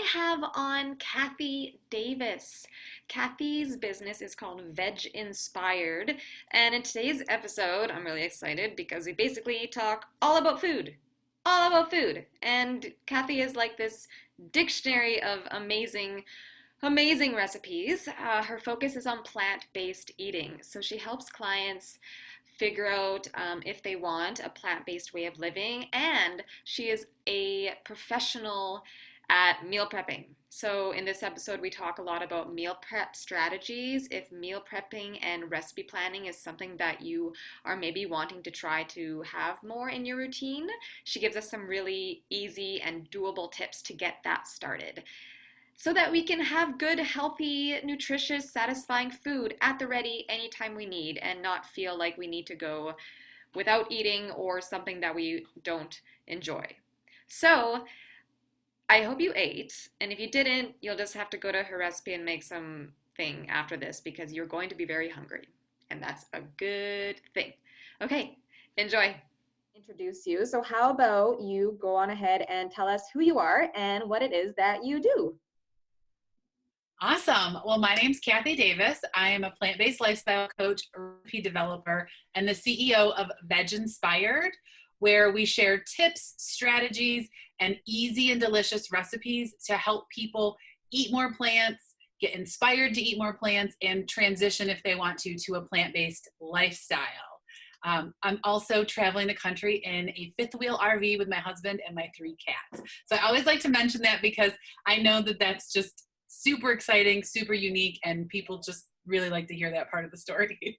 have on Kathy Davis. Kathy's business is called VegInspired, and in today's episode, I'm really excited because we basically talk all about food. All about food. And Kathy is like this dictionary of amazing recipes. Her focus is on plant-based eating. So she helps clients figure out if they want a plant-based way of living, and she is a professional at meal prepping. So in this episode, we talk a lot about meal prep strategies. If meal prepping and recipe planning is something that you are maybe wanting to try to have more in your routine, she gives us some really easy and doable tips to get that started so that we can have good, healthy, nutritious, satisfying food at the ready anytime we need and not feel like we need to go without eating or something that we don't enjoy. So, I hope you ate, and if you didn't, you'll just have to go to her recipe and make something after this because you're going to be very hungry, and that's a good thing. Okay, enjoy. Introduce you. So how about you go on ahead and tell us who you are and what it is that you do? Awesome. Well, my name's Kathy Davis. I am a plant-based lifestyle coach, recipe developer, and the CEO of VegInspired, where we share tips, strategies, and easy and delicious recipes to help people eat more plants, get inspired to eat more plants, and transition if they want to a plant-based lifestyle. I'm also traveling the country in a fifth wheel RV with my husband and my 3 cats. So I always like to mention that because I know that that's just super exciting, super unique, and people just really like to hear that part of the story.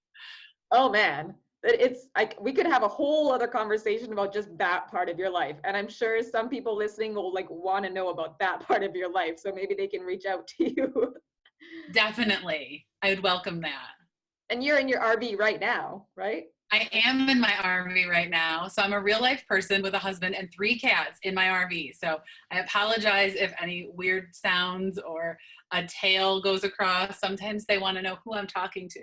Oh man, it's like we could have a whole other conversation about just that part of your life. And I'm sure some people listening will like want to know about that part of your life. So maybe they can reach out to you. Definitely. I would welcome that. And you're in your RV right now, right? I am in my RV right now. So I'm a real life person with a husband and 3 cats in my RV. So I apologize if any weird sounds or a tail goes across. Sometimes they want to know who I'm talking to.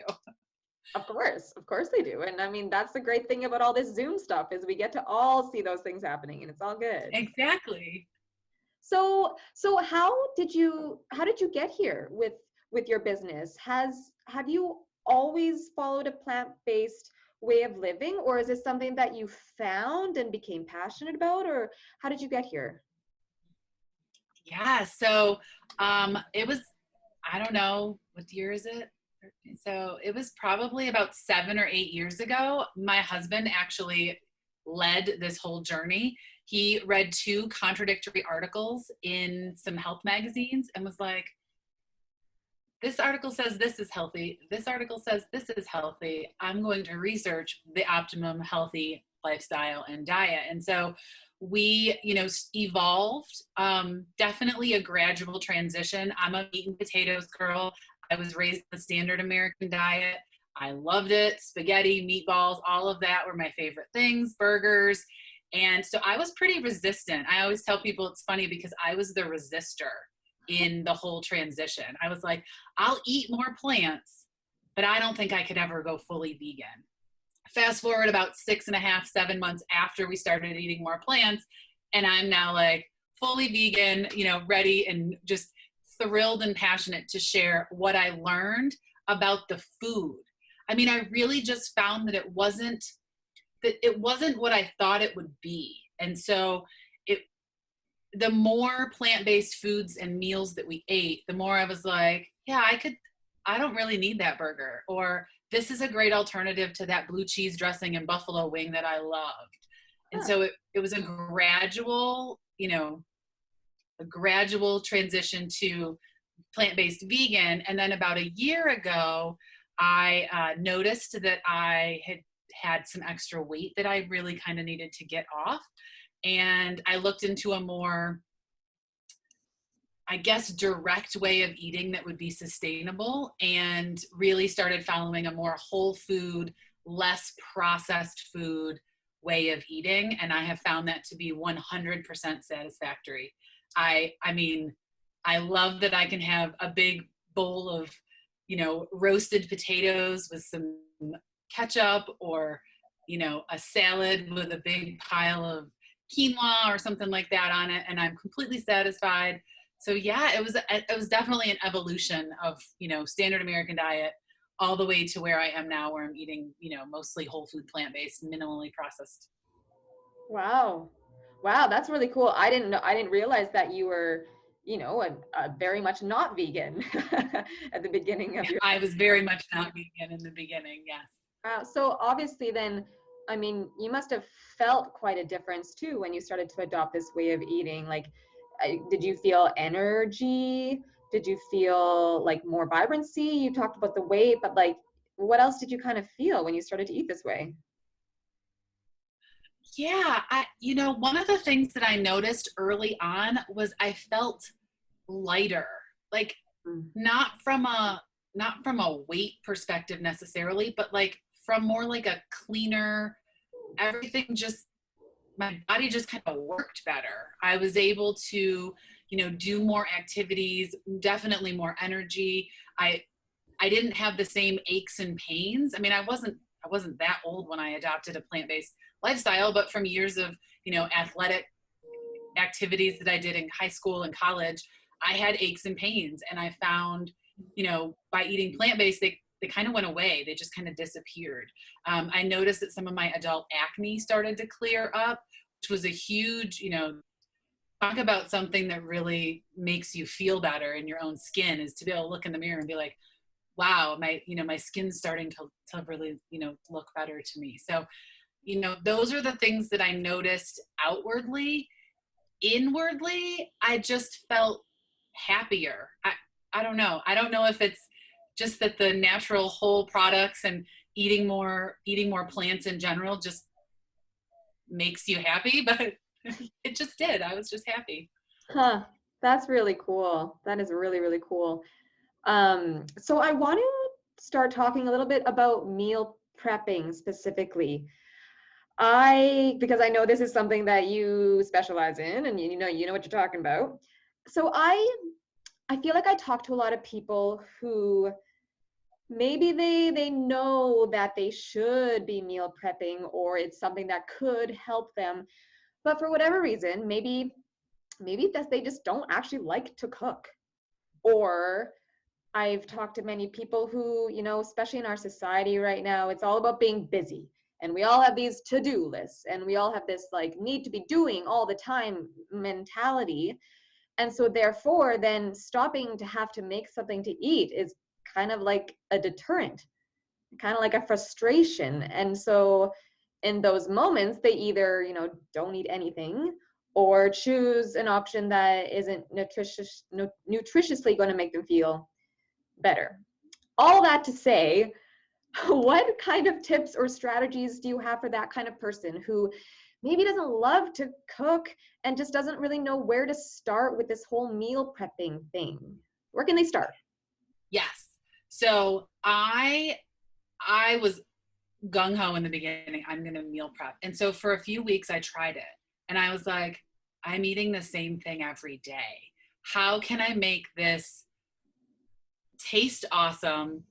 Of course they do. And I mean, that's the great thing about all this Zoom stuff is we get to all see those things happening and it's all good. Exactly. So how did you get here with your business? Have you always followed a plant-based way of living, or is it something that you found and became passionate about, or how did you get here? Yeah. So it was, I don't know, what year is it? So it was probably about 7 or 8 years ago. My husband actually led this whole journey. He read 2 contradictory articles in some health magazines and was like, this article says this is healthy. This article says this is healthy. I'm going to research the optimum healthy lifestyle and diet. And so we, evolved, definitely a gradual transition. I'm a meat and potatoes girl. I was raised on the standard American diet. I loved it. Spaghetti, meatballs, all of that were my favorite things, burgers. And so I was pretty resistant. I always tell people it's funny because I was the resistor in the whole transition. I was like, I'll eat more plants, but I don't think I could ever go fully vegan. Fast forward about 6.5, 7 months after we started eating more plants, and I'm now like fully vegan, ready and just thrilled and passionate to share what I learned about the food. I mean, I really just found that it wasn't what I thought it would be. And so the more plant-based foods and meals that we ate, the more I was like, yeah, I don't really need that burger. Or this is a great alternative to that blue cheese dressing and buffalo wing that I loved. And Huh. so it was a gradual transition to plant-based vegan. And then about a year ago, I noticed that I had some extra weight that I really kind of needed to get off. And I looked into a more, I guess, direct way of eating that would be sustainable and really started following a more whole food, less processed food way of eating. And I have found that to be 100% satisfactory. I mean, I love that I can have a big bowl of, roasted potatoes with some ketchup or, a salad with a big pile of quinoa or something like that on it. And I'm completely satisfied. So yeah, it was definitely an evolution of, standard American diet all the way to where I am now, where I'm eating, mostly whole food, plant-based, minimally processed. Wow. Wow, that's really cool. I didn't realize that you were, a very much not vegan at the beginning of Yeah, your. I was very much not vegan in the beginning. Yes. Wow. So obviously then, I mean, you must have felt quite a difference too when you started to adopt this way of eating. Like, did you feel energy? Did you feel like more vibrancy? You talked about the weight, but like, what else did you kind of feel when you started to eat this way? Yeah, one of the things that I noticed early on was I felt lighter. Like Mm. not from a weight perspective necessarily, but like from more like a cleaner, everything just, my body just kind of worked better. I was able to, do more activities, definitely more energy. I didn't have the same aches and pains. I mean, I wasn't that old when I adopted a plant-based lifestyle, but from years of, athletic activities that I did in high school and college, I had aches and pains. And I found, by eating plant-based, they kind of went away. They just kind of disappeared. I noticed that some of my adult acne started to clear up, which was a huge, talk about something that really makes you feel better in your own skin, is to be able to look in the mirror and be like, wow, my skin's starting to really, look better to me. So, those are the things that I noticed outwardly. Inwardly, I just felt happier. I don't know. I don't know if it's just that the natural whole products and eating more plants in general just makes you happy, but it just did. I was just happy. Huh. That's really cool. That is really, really cool. So I want to start talking a little bit about meal prepping specifically. Because I know this is something that you specialize in and you know what you're talking about. So I feel like I talk to a lot of people who maybe they know that they should be meal prepping or it's something that could help them, but for whatever reason, maybe that they just don't actually like to cook. Or I've talked to many people who, especially in our society right now, it's all about being busy. And we all have these to-do lists and we all have this like need to be doing all the time mentality. And so therefore, then stopping to have to make something to eat is kind of like a deterrent, kind of like a frustration. And so in those moments, they either, don't eat anything or choose an option that isn't nutritiously going to make them feel better. All that to say, what kind of tips or strategies do you have for that kind of person who maybe doesn't love to cook and just doesn't really know where to start with this whole meal prepping thing? Where can they start? Yes. So I was gung ho in the beginning. I'm going to meal prep. And so for a few weeks I tried it and I was like, I'm eating the same thing every day. How can I make this taste awesome,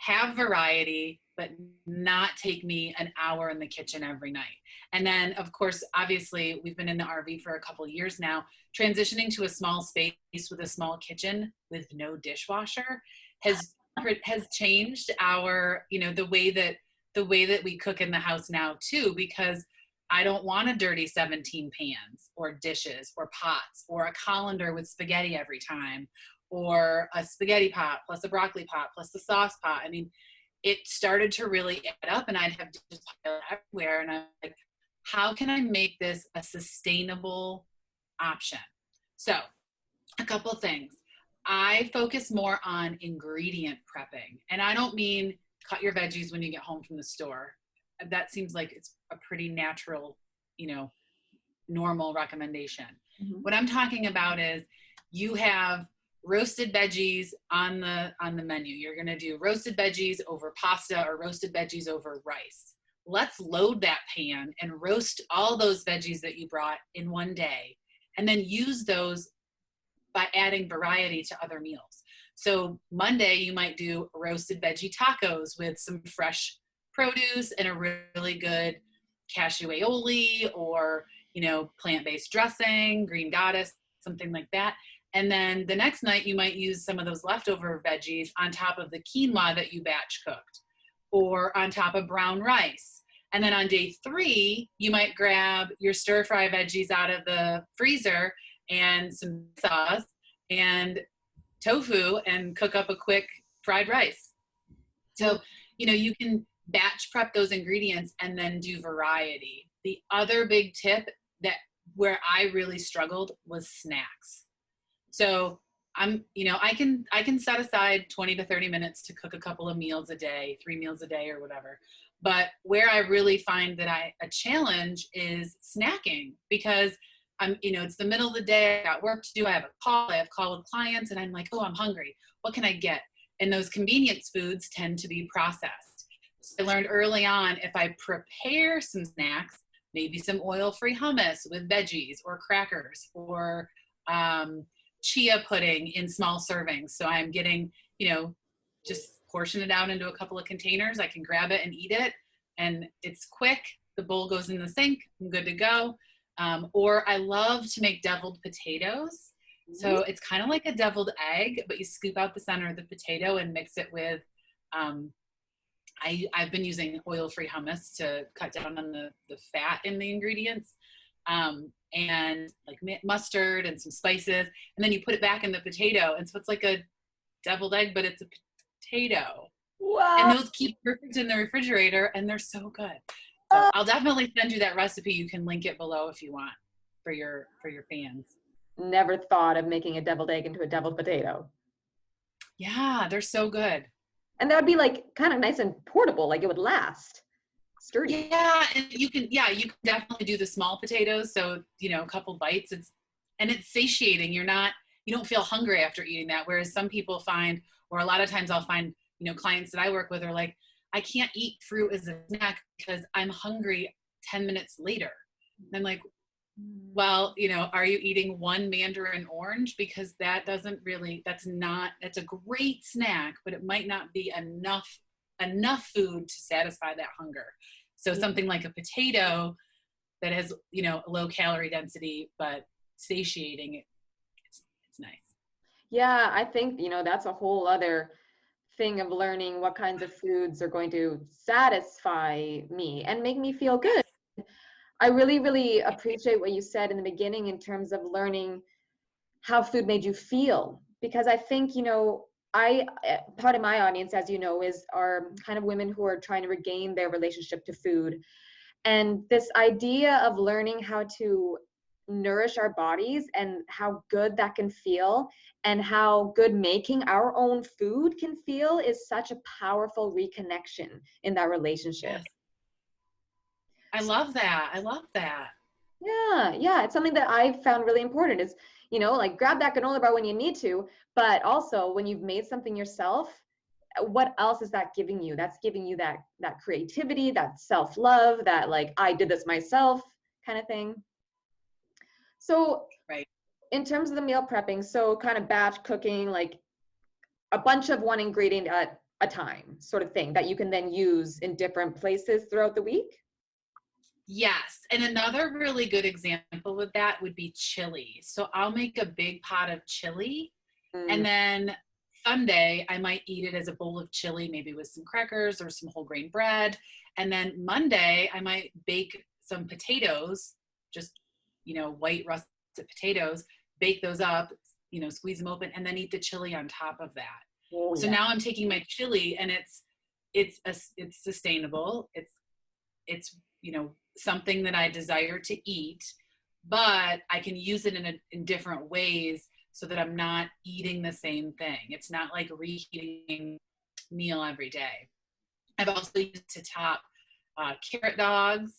have variety, but not take me an hour in the kitchen every night? And then, of course, obviously, we've been in the RV for a couple of years now. Transitioning to a small space with a small kitchen with no dishwasher has changed our, the way that we cook in the house now too, because I don't want a dirty 17 pans or dishes or pots or a colander with spaghetti every time, or a spaghetti pot plus a broccoli pot plus the sauce pot. I mean, it started to really add up and I'd have to just pile it everywhere. And I'm like, how can I make this a sustainable option? So a couple things. I focus more on ingredient prepping. And I don't mean cut your veggies when you get home from the store. That seems like it's a pretty natural, normal recommendation. Mhm. What I'm talking about is you have roasted veggies on the menu. You're going to do roasted veggies over pasta or roasted veggies over rice. Let's load that pan and roast all those veggies that you brought in one day, and then use those by adding variety to other meals. So Monday you might do roasted veggie tacos with some fresh produce and a really good cashew aioli, or plant-based dressing, green goddess, something like that. And then the next night you might use some of those leftover veggies on top of the quinoa that you batch cooked, or on top of brown rice. And then on day 3, you might grab your stir fry veggies out of the freezer and some sauce and tofu and cook up a quick fried rice. So, you can batch prep those ingredients and then do variety. The other big tip that where I really struggled was snacks. So I can set aside 20 to 30 minutes to cook a couple of meals a day, 3 meals a day or whatever. But where I really find that a challenge is snacking, because it's the middle of the day, I got work to do, I have a call with clients, and I'm like, oh, I'm hungry. What can I get? And those convenience foods tend to be processed. So I learned early on, if I prepare some snacks, maybe some oil-free hummus with veggies or crackers, or chia pudding in small servings. So I'm getting, just portion it out into a couple of containers. I can grab it and eat it, and it's quick. The bowl goes in the sink. I'm good to go. Or I love to make deviled potatoes. So it's kind of like a deviled egg, but you scoop out the center of the potato and mix it with, I've been using oil-free hummus to cut down on the fat in the ingredients, and like mustard and some spices. And then you put it back in the potato. And so it's like a deviled egg, but it's a potato. Wow. And those keep perfect in the refrigerator, and they're so good. So I'll definitely send you that recipe. You can link it below if you want for your fans. Never thought of making a deviled egg into a deviled potato. Yeah, they're so good. And that would be like kind of nice and portable, like it would last. Sturdy. Yeah, and you can definitely do the small potatoes. So, a couple bites, it's satiating. You don't feel hungry after eating that. Whereas some people find, or a lot of times I'll find, clients that I work with are like, I can't eat fruit as a snack because I'm hungry 10 minutes later. And I'm like, well, are you eating one mandarin orange? Because that's a great snack, but it might not be enough food to satisfy that hunger. So something like a potato that has, low calorie density, but satiating, it's nice. Yeah, I think, that's a whole other thing of learning what kinds of foods are going to satisfy me and make me feel good. I really, really appreciate what you said in the beginning in terms of learning how food made you feel, because I think, part of my audience, as you know, are kind of women who are trying to regain their relationship to food. And this idea of learning how to nourish our bodies and how good that can feel and how good making our own food can feel is such a powerful reconnection in that relationship. Yes. I love that. Yeah. It's something that I've found really important is, like grab that granola bar when you need to, but also when you've made something yourself, what else is that giving you? That's giving you that creativity, that self-love, that like, I did this myself kind of thing. So right. In terms of the meal prepping, so kind of batch cooking, like a bunch of one ingredient at a time sort of thing that you can then use in different places throughout the week? Yes. And another really good example with that would be chili. So I'll make a big pot of chili, and then Sunday I might eat it as a bowl of chili, maybe with some crackers or some whole grain bread. And then Monday I might bake some potatoes, just, white russet potatoes, bake those up, squeeze them open, and then eat the chili on top of that. Oh, yeah. So now I'm taking my chili, and it's sustainable. It's something that I desire to eat, but I can use it in different ways so that I'm not eating the same thing. It's not like reheating meal every day. I've also used it to top carrot dogs,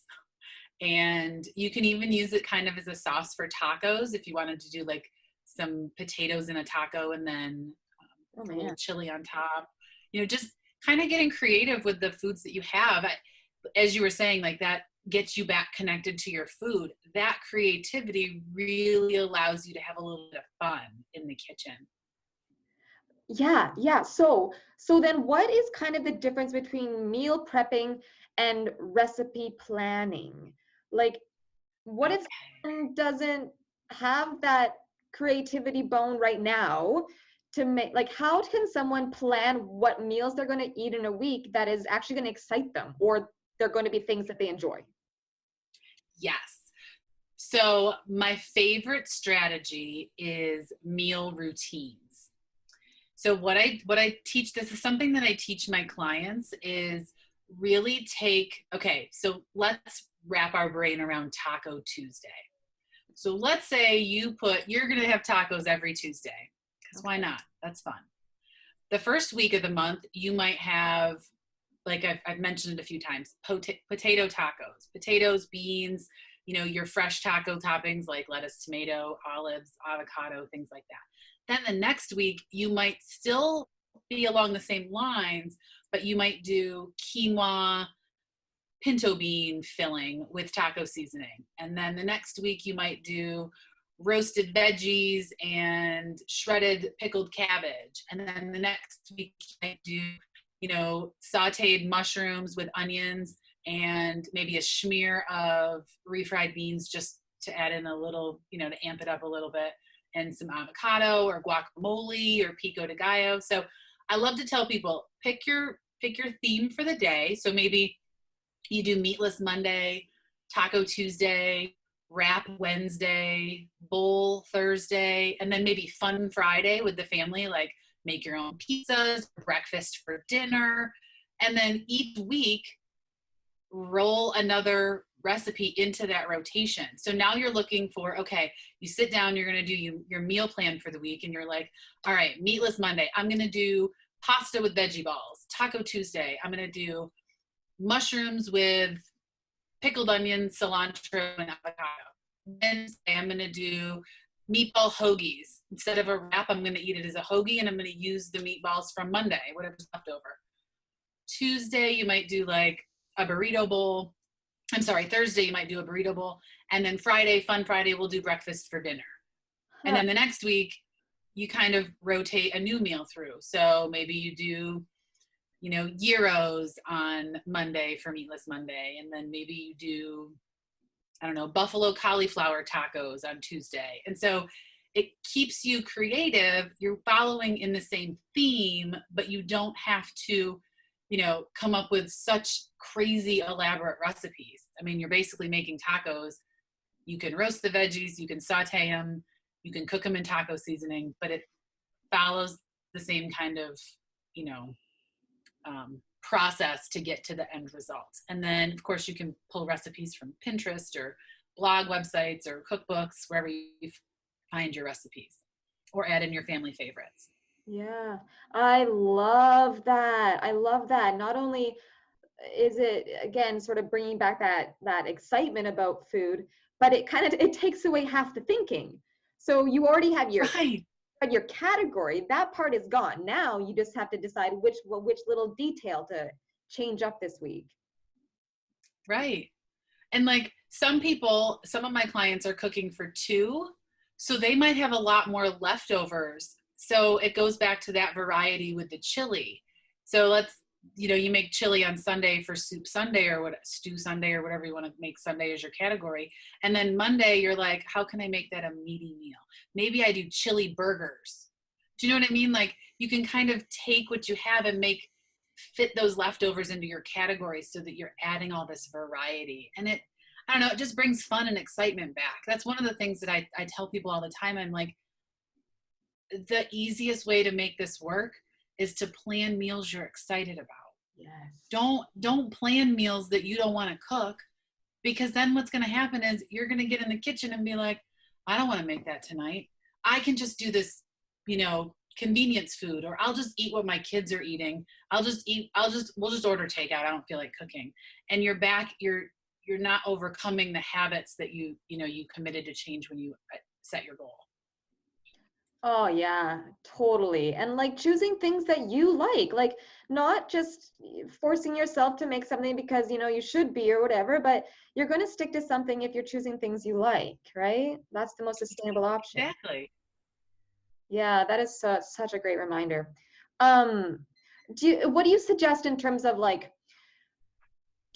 and you can even use it kind of as a sauce for tacos if you wanted to do like some potatoes in a taco and then a little chili on top. Just kind of getting creative with the foods that you have. As you were saying, like that gets you back connected to your food. That creativity really allows you to have a little bit of fun in the kitchen. Yeah. So then what is kind of the difference between meal prepping and recipe planning? Like, what if someone doesn't have that creativity bone right now to make, like, how can someone plan what meals they're going to eat in a week that is actually going to excite them, or they're going to be things that they enjoy? Yes. So my favorite strategy is meal routines. So what I teach, this is something that I teach my clients, is really okay, so let's wrap our brain around Taco Tuesday. So let's say you're going to have tacos every Tuesday, because why not? That's fun. The first week of the month, you might have, like I've mentioned it a few times, potato tacos, potatoes, beans, your fresh taco toppings like lettuce, tomato, olives, avocado, things like that. Then the next week, you might still be along the same lines, but you might do quinoa, pinto bean filling with taco seasoning. And then the next week, you might do roasted veggies and shredded pickled cabbage. And then the next week, you might do, sauteed mushrooms with onions and maybe a smear of refried beans just to add in a little, to amp it up a little bit, and some avocado or guacamole or pico de gallo. So I love to tell people, pick your theme for the day. So maybe you do meatless Monday, Taco Tuesday, wrap Wednesday, bowl Thursday, and then maybe fun Friday with the family, like make your own pizzas, breakfast for dinner. And then each week, roll another recipe into that rotation. So now you're looking for, okay, you sit down, you're going to do your meal plan for the week, and you're like, all right, meatless Monday, I'm going to do pasta with veggie balls. Taco Tuesday, I'm going to do mushrooms with pickled onions, cilantro, and avocado. Wednesday, I'm going to do meatball hoagies. Instead of a wrap, I'm going to eat it as a hoagie, and I'm going to use the meatballs from Monday, whatever's left over. Tuesday, you might do like a burrito bowl. Thursday, you might do a burrito bowl. And then Friday, Fun Friday, we'll do breakfast for dinner. And then the next week, you kind of rotate a new meal through. So maybe you do, gyros on Monday for Meatless Monday. And then maybe you do, I don't know, buffalo cauliflower tacos on Tuesday. And so it keeps you creative. You're following in the same theme, but you don't have to, come up with such crazy elaborate recipes. I mean, you're basically making tacos. You can roast the veggies, you can saute them, you can cook them in taco seasoning, but it follows the same kind of, process to get to the end result. And then, of course, you can pull recipes from Pinterest or blog websites or cookbooks, wherever you find your recipes, or add in your family favorites. Yeah, I love that. I love that. Not only is it, again, sort of bringing back that excitement about food, but it takes away half the thinking. So you already have Right. your category. That part is gone. Now you just have to decide which little detail to change up this week. Right. And like some of my clients are cooking for two, so they might have a lot more leftovers. So it goes back to that variety with the chili. So you make chili on Sunday for Soup Sunday or Stew Sunday or whatever you want to make Sunday as your category. And then Monday, you're like, how can I make that a meaty meal? Maybe I do chili burgers. Do you know what I mean? Like you can kind of take what you have and fit those leftovers into your categories so that you're adding all this variety. And I don't know, it just brings fun and excitement back. That's one of the things that I tell people all the time. I'm like, the easiest way to make this work is to plan meals you're excited about. Yes. Don't plan meals that you don't want to cook, because then what's going to happen is you're going to get in the kitchen and be like, I don't want to make that tonight. I can just do this, convenience food, or I'll just eat what my kids are eating. We'll just order takeout. I don't feel like cooking. And you're not overcoming the habits that you committed to change when you set your goal. Oh yeah, totally. And like choosing things that you like not just forcing yourself to make something because you should be or whatever, but you're going to stick to something if you're choosing things you like, right? That's the most sustainable option. Exactly. Yeah, that is such a great reminder. What do you suggest in terms of like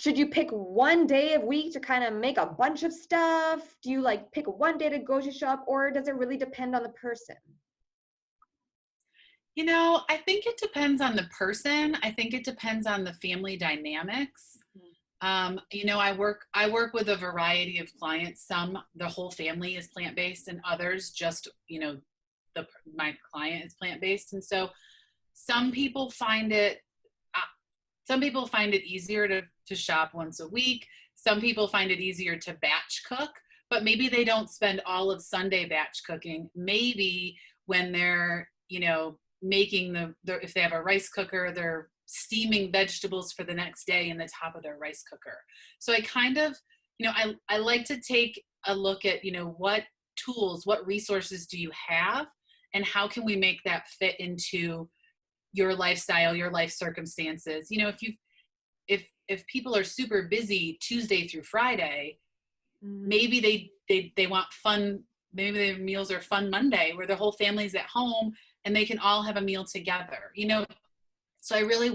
should you pick one day of week to kind of make a bunch of stuff? Do you like pick one day to grocery shop, or does it really depend on the person? I think it depends on the person. I think it depends on the family dynamics. I work with a variety of clients. Some, the whole family is plant-based, and others just, my client is plant-based. And so some people find it easier to shop once a week. Some people find it easier to batch cook, but maybe they don't spend all of Sunday batch cooking. Maybe when they're, making if they have a rice cooker, they're steaming vegetables for the next day in the top of their rice cooker. So I kind of, I like to take a look at, what tools, what resources do you have, and how can we make that fit into your lifestyle, your life circumstances. If people are super busy Tuesday through Friday, maybe they want fun. Maybe their meals are fun Monday, where the whole family's at home and they can all have a meal together. So I really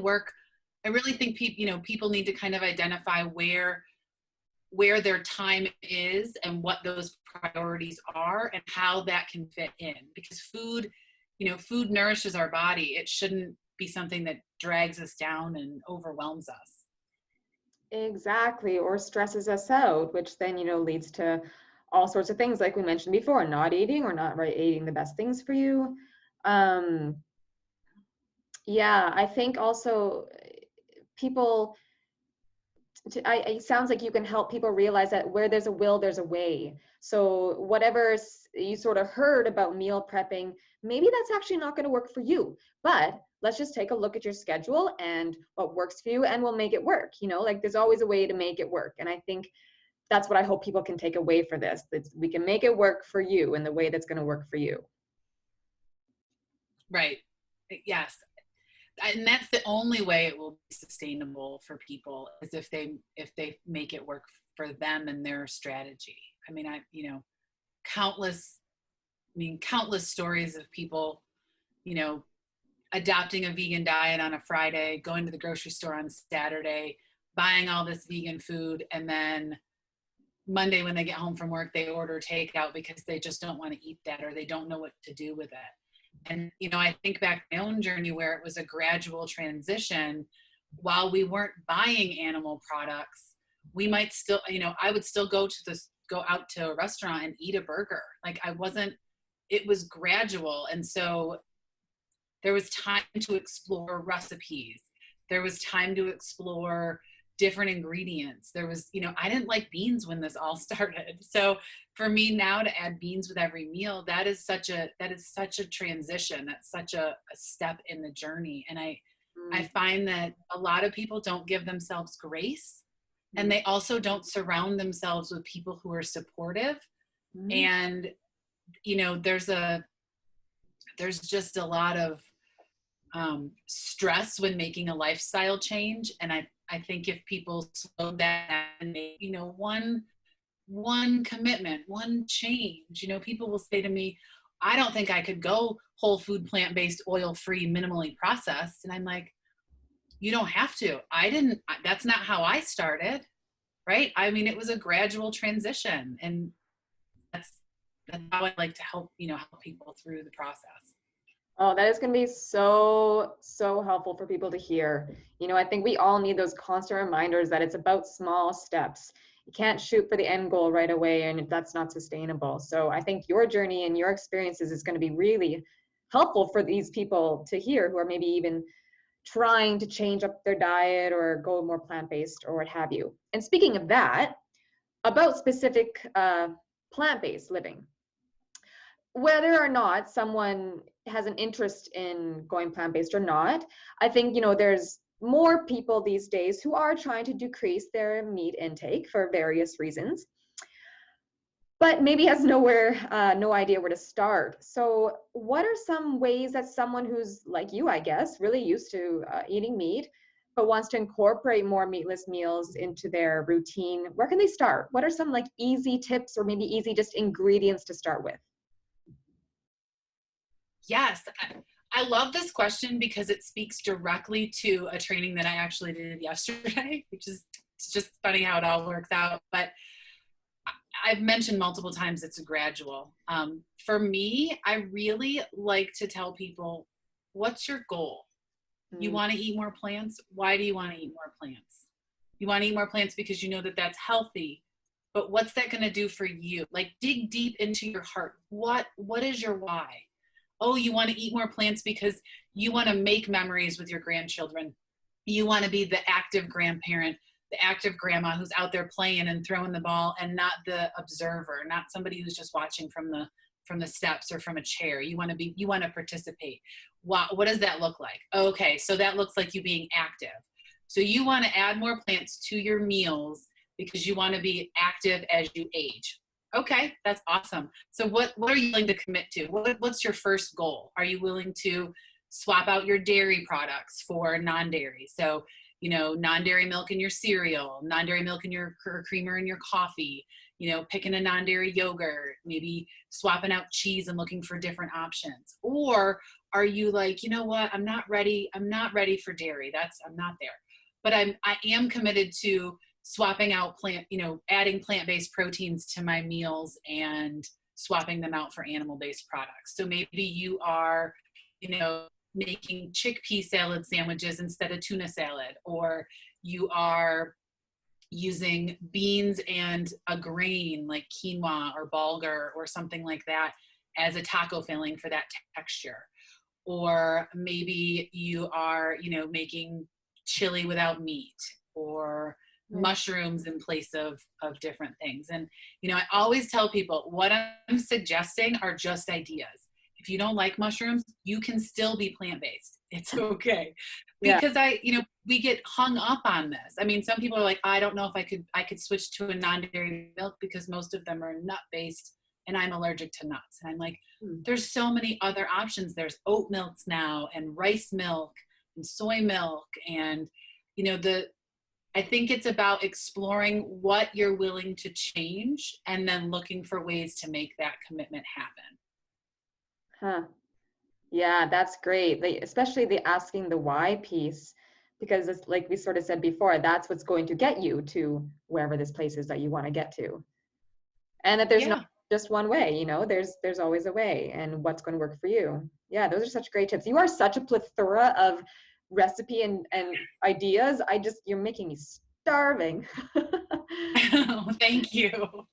think people need to kind of identify where their time is and what those priorities are and how that can fit in, because food nourishes our body. It shouldn't be something that drags us down and overwhelms us. Exactly, or stresses us out, which then, leads to all sorts of things like we mentioned before, not eating or not eating the best things for you. Yeah, I think also people, it sounds like you can help people realize that where there's a will, there's a way. So whatever you sort of heard about meal prepping, maybe that's actually not going to work for you. But let's just take a look at your schedule and what works for you, and we'll make it work. Like there's always a way to make it work. And I think that's what I hope people can take away for this, that we can make it work for you in the way that's going to work for you. Right. Yes. And that's the only way it will be sustainable for people, is if they make it work for them and their strategy. I mean, countless stories of people, adopting a vegan diet on a Friday, going to the grocery store on Saturday, buying all this vegan food, and then Monday when they get home from work, they order takeout because they just don't want to eat that, or they don't know what to do with it. And, I think back to my own journey where it was a gradual transition. While we weren't buying animal products, we might still, I would still go out to a restaurant and eat a burger. Like it was gradual. And so there was time to explore recipes. There was time to explore different ingredients. There was, I didn't like beans when this all started. So for me now to add beans with every meal, that is such a transition. That's such a step in the journey. And I find that a lot of people don't give themselves grace, and they also don't surround themselves with people who are supportive. And, there's just a lot of stress when making a lifestyle change. And I think if people slow down and make, one commitment, one change, people will say to me, I don't think I could go whole food, plant-based, oil-free, minimally processed. And I'm like, you don't have to. That's not how I started. Right. I mean, it was a gradual transition, and that's how I like to help people through the process. Oh, that is going to be so, so helpful for people to hear. I think we all need those constant reminders that it's about small steps. You can't shoot for the end goal right away, and that's not sustainable. So I think your journey and your experiences is going to be really helpful for these people to hear, who are maybe even trying to change up their diet or go more plant-based or what have you. And speaking of that, about specific plant-based living, whether or not someone has an interest in going plant-based or not, I think, there's more people these days who are trying to decrease their meat intake for various reasons, but maybe has no idea where to start. So what are some ways that someone who's like you, I guess, really used to eating meat, but wants to incorporate more meatless meals into their routine, where can they start? What are some easy tips, or maybe easy just ingredients to start with? Yes, I love this question because it speaks directly to a training that I actually did yesterday, which is It's just funny how it all works out. But I've mentioned multiple times it's gradual. For me, I really like to tell people, what's your goal? You want to eat more plants? Why do you want to eat more plants? You want to eat more plants because you know that that's healthy, but what's that going to do for you? Like, dig deep into your heart. What is your why? Oh, you want to eat more plants because you want to make memories with your grandchildren. You want to be the active grandparent, the active grandma who's out there playing and throwing the ball, and not the observer, not somebody who's just watching from the steps or from a chair. You want to participate. What does that look like? Okay, so that looks like you being active. So you want to add more plants to your meals because you want to be active as you age. Okay, that's awesome. So what are you willing to commit to? What's your first goal? Are you willing to swap out your dairy products for non-dairy? So, non-dairy milk in your cereal, non-dairy milk in your creamer in your coffee, picking a non-dairy yogurt, maybe swapping out cheese and looking for different options. Or are you like, you know what, I'm not ready for dairy. I'm not there. But I am committed to swapping out adding plant-based proteins to my meals and swapping them out for animal-based products. So maybe you are, making chickpea salad sandwiches instead of tuna salad, or you are using beans and a grain like quinoa or bulgur or something like that as a taco filling for that texture. Or maybe you are, making chili without meat, or mushrooms in place of different things. And, I always tell people what I'm suggesting are just ideas. If you don't like mushrooms, you can still be plant-based. It's okay. Because we get hung up on this. I mean, some people are like, I don't know if I could switch to a non-dairy milk because most of them are nut-based and I'm allergic to nuts. And I'm like, there's so many other options. There's oat milks now, and rice milk and soy milk. And, I think it's about exploring what you're willing to change and then looking for ways to make that commitment happen. Huh. Yeah, that's great. Especially the asking the why piece, because it's like we sort of said before, that's what's going to get you to wherever this place is that you want to get to. And that there's not just one way, there's always a way, and what's going to work for you. Yeah, those are such great tips. You are such a plethora of recipe and ideas. You're making me starving. Thank you.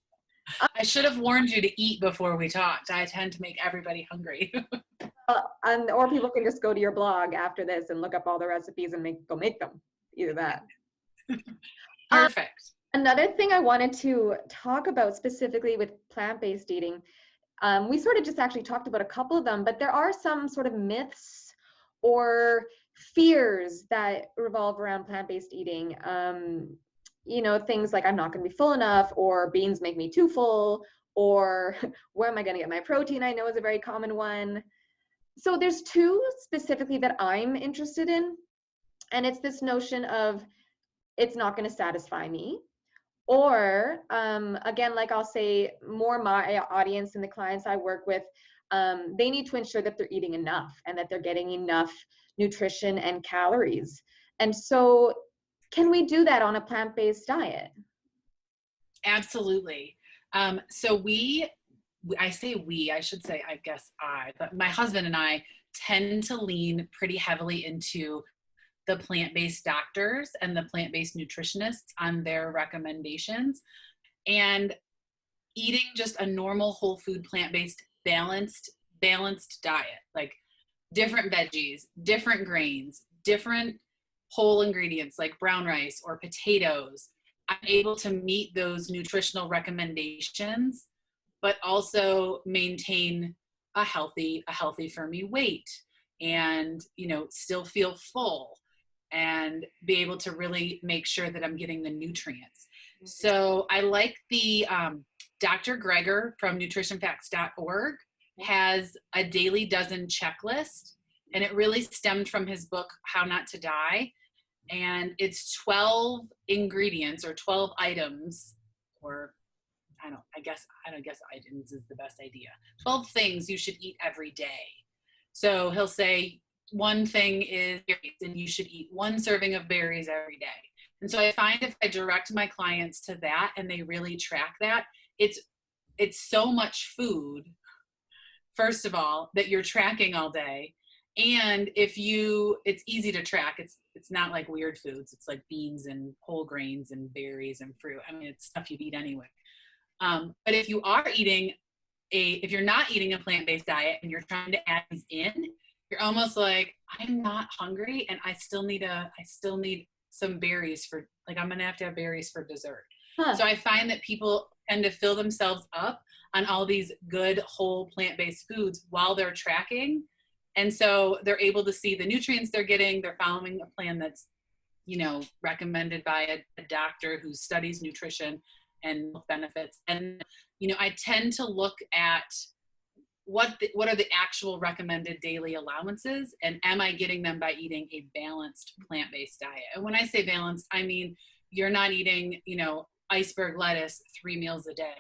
I should have warned you to eat before we talked. I tend to make everybody hungry. Or people can just go to your blog after this and look up all the recipes and go make them. Either that. Perfect. Another thing I wanted to talk about specifically with plant-based eating, we sort of just actually talked about a couple of them, but there are some sort of myths or fears that revolve around plant-based eating. Things like I'm not going to be full enough, or beans make me too full, or where am I going to get my protein? I know is a very common one. So there's two specifically that I'm interested in, and it's this notion of it's not going to satisfy me. Or again, like I'll say, more my audience and the clients I work with, they need to ensure that they're eating enough and that they're getting enough nutrition and calories. And so can we do that on a plant-based diet? Absolutely. So I should say, I guess but my husband and I tend to lean pretty heavily into the plant-based doctors and the plant-based nutritionists on their recommendations, and eating just a normal whole food plant-based balanced diet, like different veggies, different grains, different whole ingredients like brown rice or potatoes. I'm able to meet those nutritional recommendations, but also maintain a healthy for me weight, and still feel full, and be able to really make sure that I'm getting the nutrients. So I like the Dr. Greger from nutritionfacts.org has a daily dozen checklist, and it really stemmed from his book, How Not to Die. And it's 12 ingredients or 12 items, or I guess items is the best idea. 12 things you should eat every day. So he'll say one thing is berries, and you should eat one serving of berries every day. And so I find if I direct my clients to that and they really track that, it's so much food, first of all, that you're tracking all day. And it's easy to track. It's not like weird foods. It's like beans and whole grains and berries and fruit. I mean, it's stuff you'd eat anyway. But if you're not eating a plant-based diet and you're trying to add these in, you're almost like, I'm not hungry and I still need some berries for, like, I'm going to have berries for dessert. Huh. So I find that people tend to fill themselves up on all these good whole plant-based foods while they're tracking. And so they're able to see the nutrients they're getting. They're following a plan that's, recommended by a doctor who studies nutrition and benefits. And, I tend to look at what are the actual recommended daily allowances, and am I getting them by eating a balanced plant-based diet? And when I say balanced, I mean, you're not eating, iceberg lettuce 3 meals a day.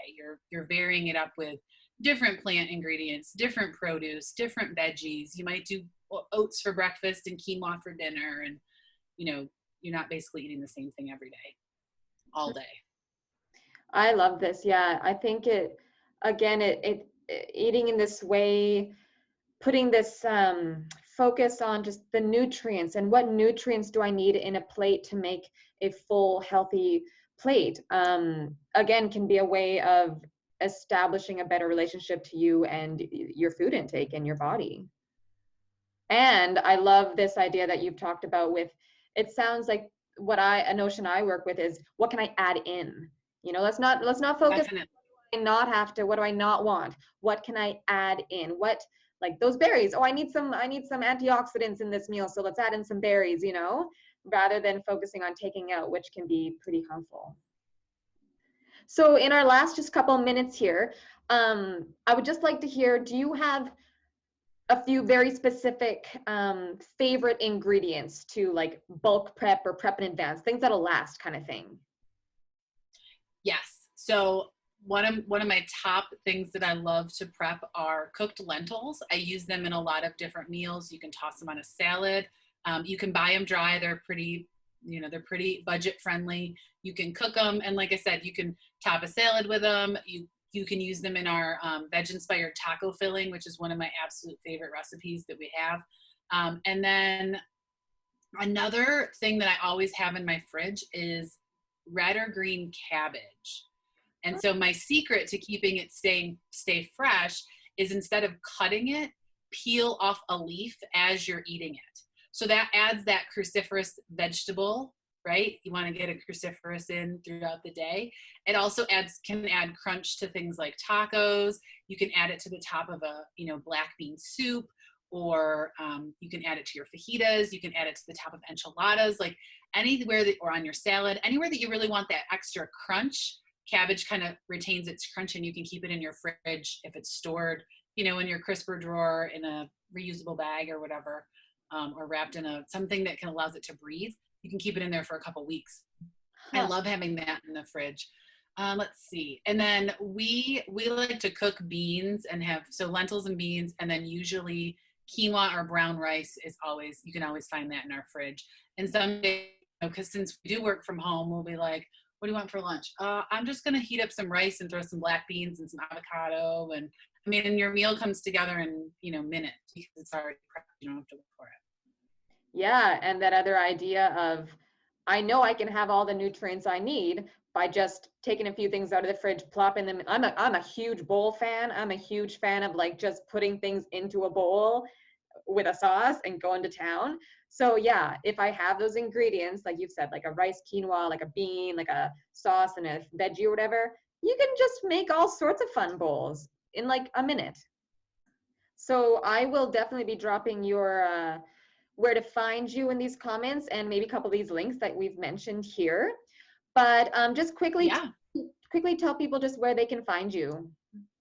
You're varying it up with different plant ingredients, different produce, different veggies. You might do oats for breakfast and quinoa for dinner. And, you're not basically eating the same thing every day, all day. I love this. Yeah, I think eating in this way, putting this focus on just the nutrients and what nutrients do I need in a plate to make a full, healthy plate, again, can be a way of establishing a better relationship to you and your food intake and your body. And I love this idea that you've talked about with, it sounds like a notion I work with is, what can I add in? Let's not focus. Definitely. What do I not want? What can I add in? What, like those berries? Oh, I need some antioxidants in this meal, so let's add in some berries, rather than focusing on taking out, which can be pretty harmful. So in our last just couple minutes here, I would just like to hear, do you have a few very specific favorite ingredients to like bulk prep or prep in advance, things that'll last kind of thing? Yes. So one of my top things that I love to prep are cooked lentils. I use them in a lot of different meals. You can toss them on a salad. You can buy them dry. They're pretty budget friendly. You can cook them. And like I said, you can top a salad with them. You can use them in our VegInspired taco filling, which is one of my absolute favorite recipes that we have. And then another thing that I always have in my fridge is red or green cabbage. And so my secret to keeping it stay fresh is, instead of cutting it, peel off a leaf as you're eating it. So that adds that cruciferous vegetable, right? You want to get a cruciferous in throughout the day. It also can add crunch to things like tacos. You can add it to the top of a black bean soup, or you can add it to your fajitas. You can add it to the top of enchiladas, like anywhere or on your salad, anywhere that you really want that extra crunch. Cabbage kind of retains its crunch, and you can keep it in your fridge if it's stored, in your crisper drawer in a reusable bag or whatever, or wrapped in something that allows it to breathe. You can keep it in there for a couple weeks. I love having that in the fridge. Let's see. And then we like to cook beans and lentils and beans, and then usually quinoa or brown rice you can always find that in our fridge. And some days, because since we do work from home, we'll be like, what do you want for lunch? I'm just going to heat up some rice and throw some black beans and some avocado. And your meal comes together in, minutes, because it's already prepped. You don't have to look for it. Yeah. And that other idea of, I know I can have all the nutrients I need by just taking a few things out of the fridge, plopping them. I'm a huge bowl fan. I'm a huge fan of like just putting things into a bowl with a sauce and going to town. So yeah, if I have those ingredients, like you've said, like a rice quinoa, like a bean, like a sauce and a veggie or whatever, you can just make all sorts of fun bowls in like a minute. So I will definitely be dropping your where to find you in these comments, and maybe a couple of these links that we've mentioned here. But just quickly tell people just where they can find you,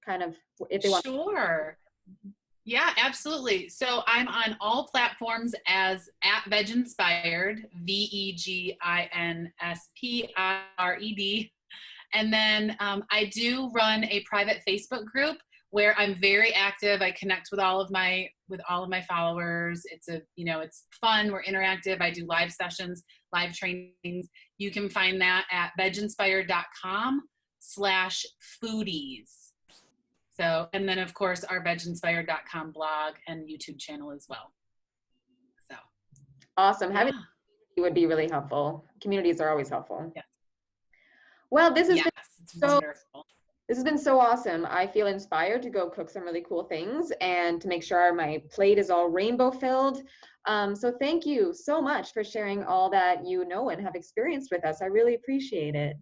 kind of, if they want. Sure. Yeah, absolutely. So I'm on all platforms as @VegInspired, VegInspired. And then I do run a private Facebook group where I'm very active. I connect with all of my followers. It's it's fun. We're interactive. I do live sessions, live trainings. You can find that at veginspired.com/foodies. So, and then of course our veginspired.com blog and YouTube channel as well. So Awesome. Having yeah. a community would be really helpful. Communities are always helpful. Yes. Well, this has Yes, been it's so wonderful. this has been so awesome. I feel inspired to go cook some really cool things and to make sure my plate is all rainbow filled. So thank you so much for sharing all that you know and have experienced with us. I really appreciate it.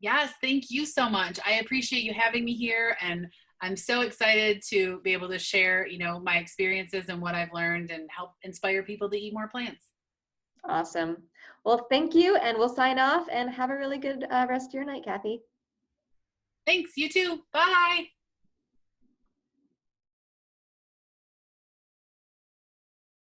Yes, thank you so much. I appreciate you having me here, and I'm so excited to be able to share, my experiences and what I've learned and help inspire people to eat more plants. Awesome. Well, thank you, and we'll sign off and have a really good rest of your night, Kathy. Thanks, you too. Bye.